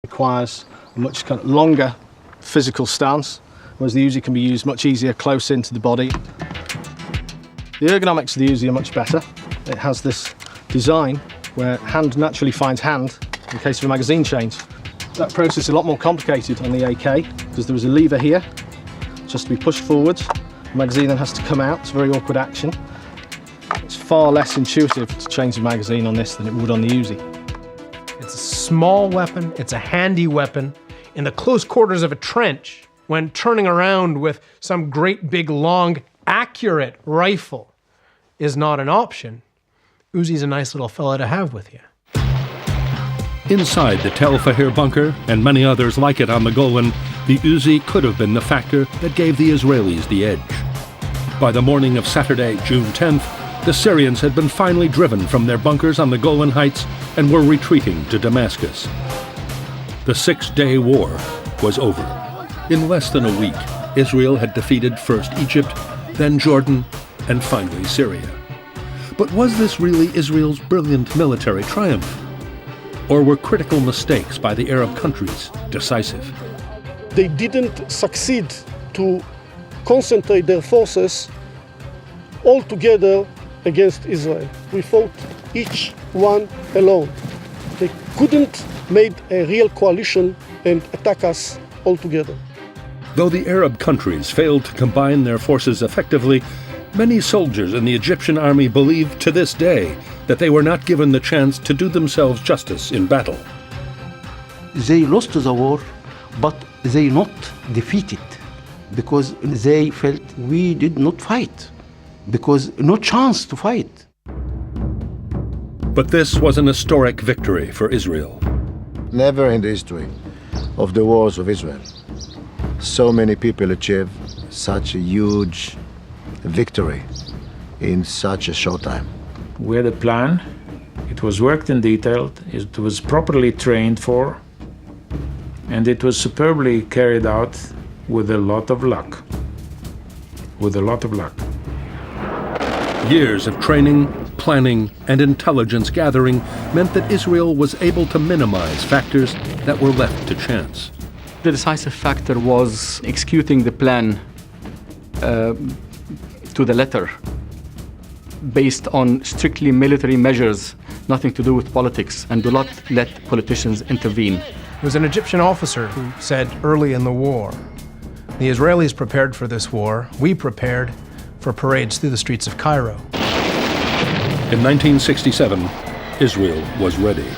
Requires a much kind of longer physical stance, whereas the Uzi can be used much easier close into the body. The ergonomics of the Uzi are much better. It has this design where hand naturally finds hand in case of a magazine change. That process is a lot more complicated on the AK because there is a lever here, just to be pushed forwards. The magazine then has to come out. It's a very awkward action. It's far less intuitive to change the magazine on this than it would on the Uzi. It's a small weapon, it's a handy weapon. In the close quarters of a trench, when turning around with some great big long accurate rifle is not an option, Uzi's a nice little fella to have with you. Inside the Tel Fahir bunker and many others like it on the Golan, the Uzi could have been the factor that gave the Israelis the edge. By the morning of Saturday, June 10th, the Syrians had been finally driven from their bunkers on the Golan Heights and were retreating to Damascus. The 6-day war was over. In less than a week, Israel had defeated first Egypt, then Jordan, and finally Syria. But was this really Israel's brilliant military triumph? Or were critical mistakes by the Arab countries decisive? They didn't succeed to concentrate their forces all together against Israel. We fought each one alone. They couldn't make a real coalition and attack us all together. Though the Arab countries failed to combine their forces effectively, many soldiers in the Egyptian army believe to this day that they were not given the chance to do themselves justice in battle. They lost the war, but they not defeated because they felt we did not fight, because no chance to fight. But this was an historic victory for Israel. Never in the history of the wars of Israel so many people achieved such a huge victory in such a short time. We had a plan, it was worked in detail, it was properly trained for, and it was superbly carried out with a lot of luck. With a lot of luck. Years of training, planning, and intelligence gathering meant that Israel was able to minimize factors that were left to chance. The decisive factor was executing the plan to the letter, based on strictly military measures, nothing to do with politics, and do not let politicians intervene. It was an Egyptian officer who said early in the war, the Israelis prepared for this war, we prepared for parades through the streets of Cairo. In 1967, Israel was ready.